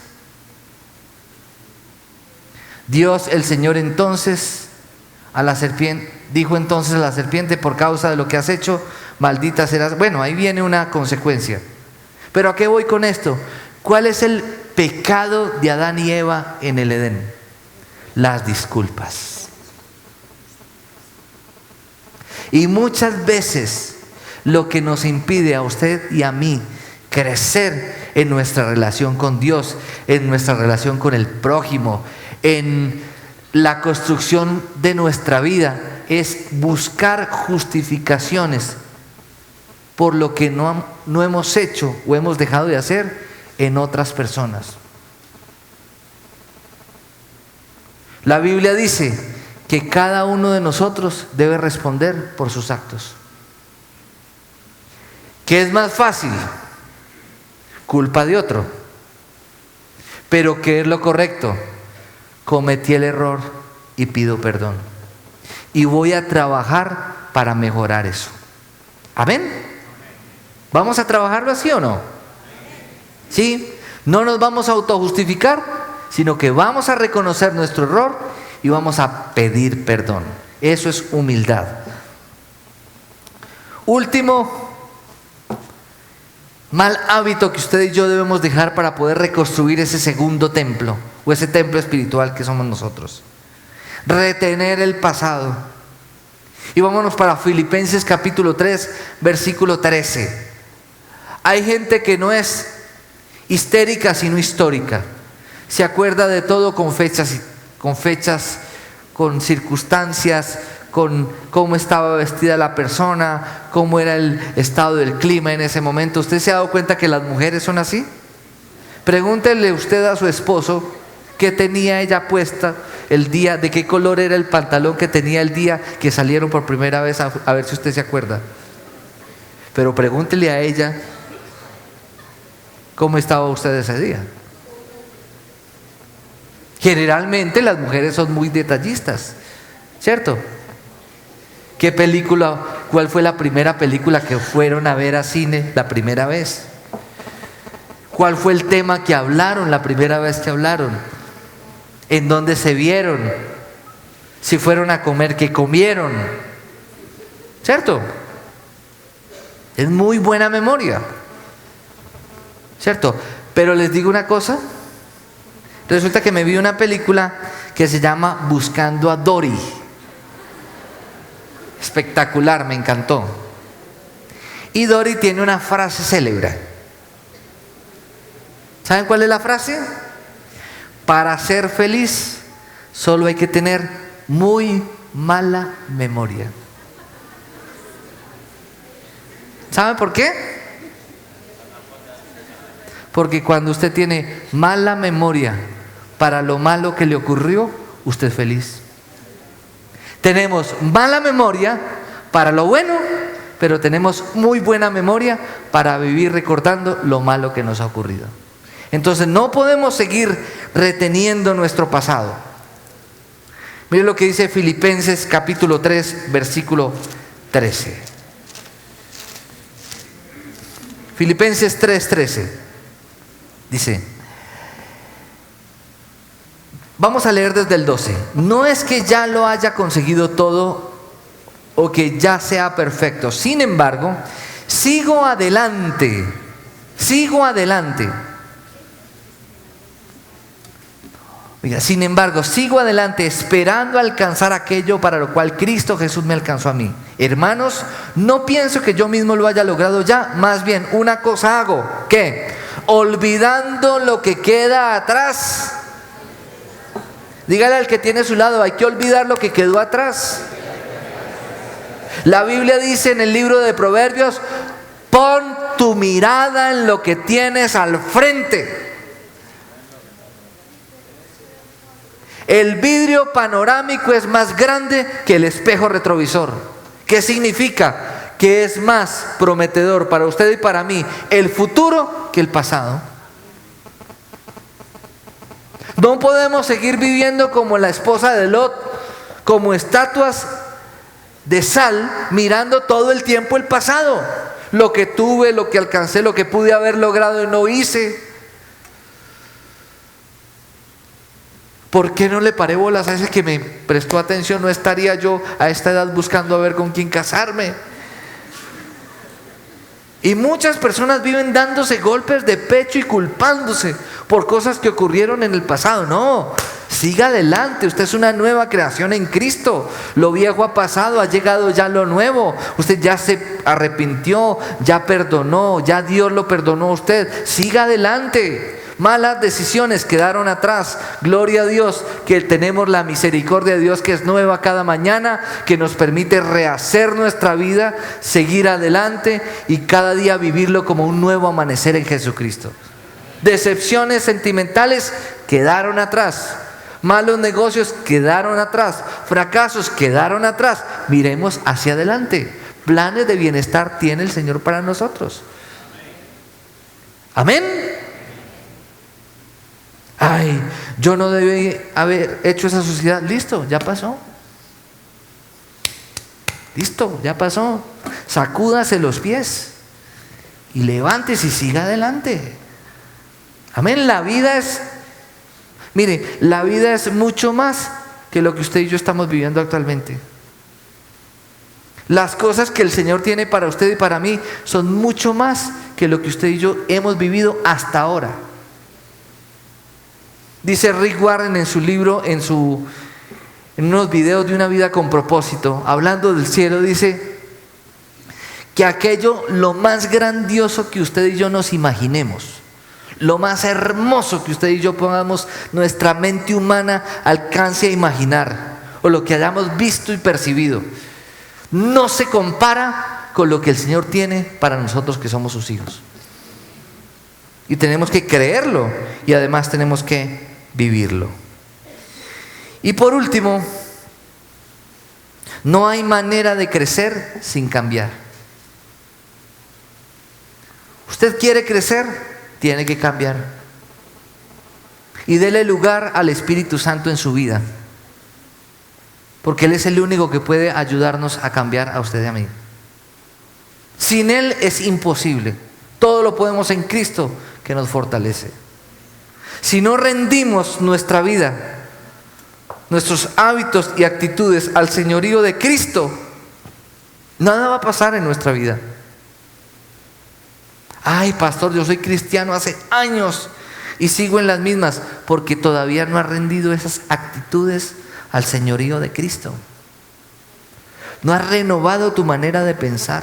Dios el Señor entonces a la serpiente, dijo entonces a la serpiente: por causa de lo que has hecho, maldita serás. Bueno, ahí viene una consecuencia. Pero ¿a qué voy con esto? ¿Cuál es el pecado de Adán y Eva en el Edén? Las disculpas. Y muchas veces lo que nos impide a usted y a mí crecer en nuestra relación con Dios, en nuestra relación con el prójimo, en la construcción de nuestra vida, es buscar justificaciones por lo que no hemos hecho o hemos dejado de hacer en otras personas. La Biblia dice que cada uno de nosotros debe responder por sus actos. ¿Qué es más fácil? Culpa de otro. Pero ¿qué es lo correcto? Cometí el error y pido perdón. Y voy a trabajar para mejorar eso. ¿Amén? ¿Vamos a trabajarlo así o no? ¿Sí? No nos vamos a autojustificar, sino que vamos a reconocer nuestro error y vamos a pedir perdón. Eso es humildad. Último mal hábito que usted y yo debemos dejar para poder reconstruir ese segundo templo o ese templo espiritual que somos nosotros: retener el pasado. Y vámonos para Filipenses capítulo 3, versículo 13. Hay gente que no es histérica sino histórica. Se acuerda de todo con fechas, con circunstancias, con cómo estaba vestida la persona, cómo era el estado del clima en ese momento. ¿Usted se ha dado cuenta que las mujeres son así? Pregúntele usted a su esposo qué tenía ella puesta el día, de qué color era el pantalón que tenía el día que salieron por primera vez, a ver si usted se acuerda. Pero pregúntele a ella cómo estaba usted ese día. Generalmente las mujeres son muy detallistas, ¿cierto? ¿Qué película, cuál fue la primera película que fueron a ver a cine la primera vez? ¿Cuál fue el tema que hablaron la primera vez que hablaron? ¿En dónde se vieron? Si fueron a comer, ¿qué comieron? ¿Cierto? Es muy buena memoria, ¿cierto? Pero les digo una cosa. Resulta que me vi una película que se llama Buscando a Dory. Espectacular, me encantó. Y Dory tiene una frase célebre. ¿Saben cuál es la frase? Para ser feliz solo hay que tener muy mala memoria. ¿Saben por qué? Porque cuando usted tiene mala memoria para lo malo que le ocurrió, usted es feliz. Tenemos mala memoria para lo bueno, pero tenemos muy buena memoria para vivir recordando lo malo que nos ha ocurrido. Entonces no podemos seguir reteniendo nuestro pasado. Mire lo que dice Filipenses capítulo 3, versículo 13. Filipenses 3:13. Dice, vamos a leer desde el 12. No es que ya lo haya conseguido todo o que ya sea perfecto. Sin embargo, sigo adelante. Oiga, sin embargo, sigo adelante esperando alcanzar aquello para lo cual Cristo Jesús me alcanzó a mí. Hermanos, no pienso que yo mismo lo haya logrado ya, más bien una cosa hago. ¿Qué? Olvidando lo que queda atrás. Dígale al que tiene a su lado, hay que olvidar lo que quedó atrás. La Biblia dice en el libro de Proverbios, pon tu mirada en lo que tienes al frente. El vidrio panorámico es más grande que el espejo retrovisor. ¿Qué significa? Que es más prometedor para usted y para mí el futuro que el pasado. No podemos seguir viviendo como la esposa de Lot, como estatuas de sal, mirando todo el tiempo el pasado. Lo que tuve, lo que alcancé, lo que pude haber logrado y no hice. ¿Por qué no le paré bolas a ese que me prestó atención? No estaría yo a esta edad buscando a ver con quién casarme. Y muchas personas viven dándose golpes de pecho y culpándose por cosas que ocurrieron en el pasado. No, siga adelante, usted es una nueva creación en Cristo. Lo viejo ha pasado, ha llegado ya lo nuevo. Usted ya se arrepintió, ya perdonó, ya Dios lo perdonó a usted. Siga adelante. Malas decisiones quedaron atrás. Gloria a Dios que tenemos la misericordia de Dios que es nueva cada mañana, que nos permite rehacer nuestra vida, seguir adelante y cada día vivirlo como un nuevo amanecer en Jesucristo. Decepciones sentimentales quedaron atrás. Malos negocios quedaron atrás. Fracasos quedaron atrás. Miremos hacia adelante. Planes de bienestar tiene el Señor para nosotros. Amén. Ay, yo no debí haber hecho esa sociedad. Listo, ya pasó. Listo, ya pasó. Sacúdase los pies y levántese y siga adelante. Amén. La vida es, mire, la vida es mucho más que lo que usted y yo estamos viviendo actualmente. Las cosas que el Señor tiene para usted y para mí son mucho más que lo que usted y yo hemos vivido hasta ahora. Dice Rick Warren en su libro, en unos videos de una vida con propósito, hablando del cielo, dice que aquello, lo más grandioso que usted y yo nos imaginemos, lo más hermoso que usted y yo pongamos nuestra mente humana alcance a imaginar, o lo que hayamos visto y percibido, no se compara con lo que el Señor tiene para nosotros que somos sus hijos. Y tenemos que creerlo y además tenemos que vivirlo. Y por último, no hay manera de crecer sin cambiar. Usted quiere crecer, tiene que cambiar. Y dele lugar al Espíritu Santo en su vida, porque Él es el único que puede ayudarnos a cambiar a usted y a mí. Sin Él es imposible. Todo lo podemos en Cristo que nos fortalece. Si no rendimos nuestra vida, nuestros hábitos y actitudes al señorío de Cristo, nada va a pasar en nuestra vida. Ay, pastor, yo soy cristiano hace años y sigo en las mismas, porque todavía no has rendido esas actitudes al señorío de Cristo. No has renovado tu manera de pensar.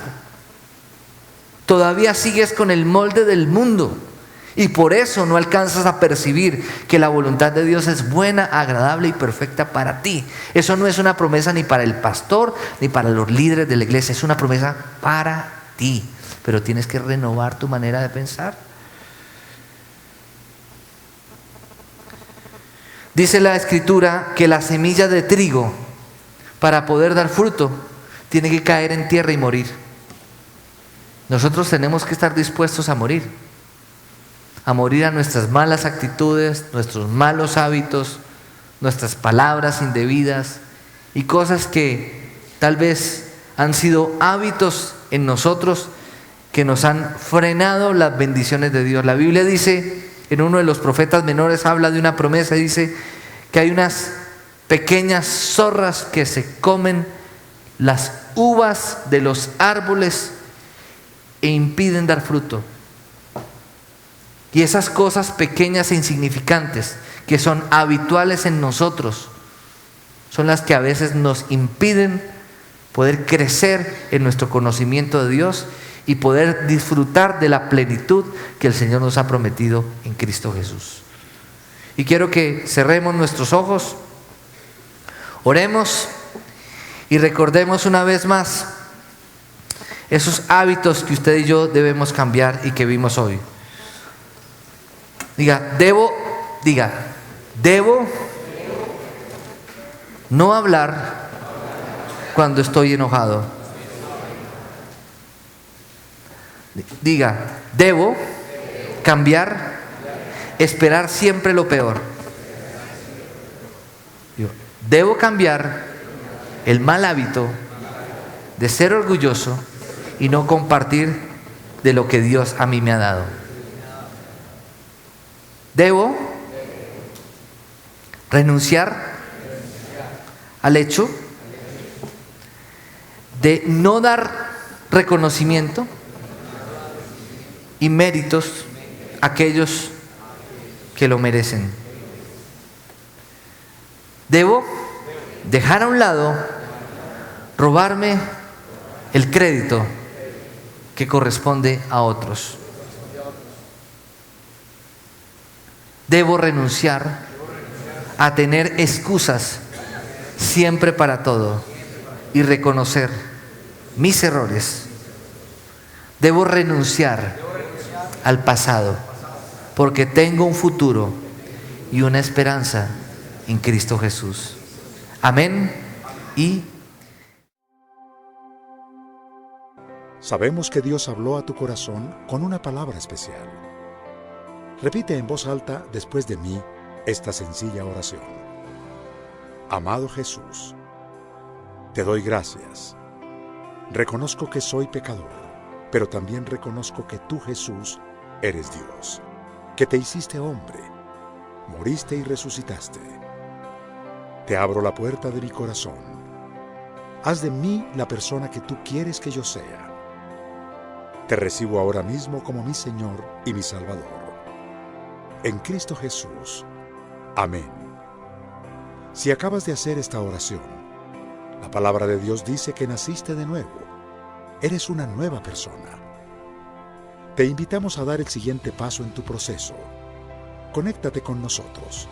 Todavía sigues con el molde del mundo. Y por eso no alcanzas a percibir que la voluntad de Dios es buena, agradable y perfecta para ti. Eso no es una promesa ni para el pastor ni para los líderes de la iglesia. Es una promesa para ti. Pero tienes que renovar tu manera de pensar. Dice la Escritura que la semilla de trigo, para poder dar fruto, tiene que caer en tierra y morir. Nosotros tenemos que estar dispuestos a morir a nuestras malas actitudes, nuestros malos hábitos, nuestras palabras indebidas y cosas que tal vez han sido hábitos en nosotros que nos han frenado las bendiciones de Dios. La Biblia dice, en uno de los profetas menores habla de una promesa, dice que hay unas pequeñas zorras que se comen las uvas de los árboles e impiden dar fruto. Y esas cosas pequeñas e insignificantes que son habituales en nosotros son las que a veces nos impiden poder crecer en nuestro conocimiento de Dios y poder disfrutar de la plenitud que el Señor nos ha prometido en Cristo Jesús. Y quiero que cerremos nuestros ojos, oremos y recordemos una vez más Esos hábitos que usted y yo debemos cambiar y que vimos hoy. Diga, debo no hablar cuando estoy enojado. Diga, debo cambiar, esperar siempre lo peor. Debo cambiar el mal hábito de ser orgulloso y no compartir de lo que Dios a mí me ha dado. Debo renunciar al hecho de no dar reconocimiento y méritos a aquellos que lo merecen. Debo dejar a un lado robarme el crédito que corresponde a otros. Debo renunciar a tener excusas siempre para todo y reconocer mis errores. Debo renunciar al pasado porque tengo un futuro y una esperanza en Cristo Jesús. Amén y sabemos que Dios habló a tu corazón con una palabra especial. Repite en voz alta después de mí esta sencilla oración. Amado Jesús, te doy gracias. Reconozco que soy pecador, pero también reconozco que tú, Jesús, eres Dios, que te hiciste hombre, moriste y resucitaste. Te abro la puerta de mi corazón. Haz de mí la persona que tú quieres que yo sea. Te recibo ahora mismo como mi Señor y mi Salvador. En Cristo Jesús. Amén. Si acabas de hacer esta oración, la palabra de Dios dice que naciste de nuevo. Eres una nueva persona. Te invitamos a dar el siguiente paso en tu proceso. Conéctate con nosotros.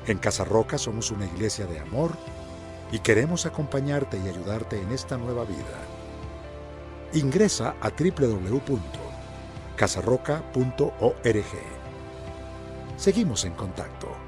En Casa Roca somos una iglesia de amor y queremos acompañarte y ayudarte en esta nueva vida. Ingresa a www.casarroca.org. Seguimos en contacto.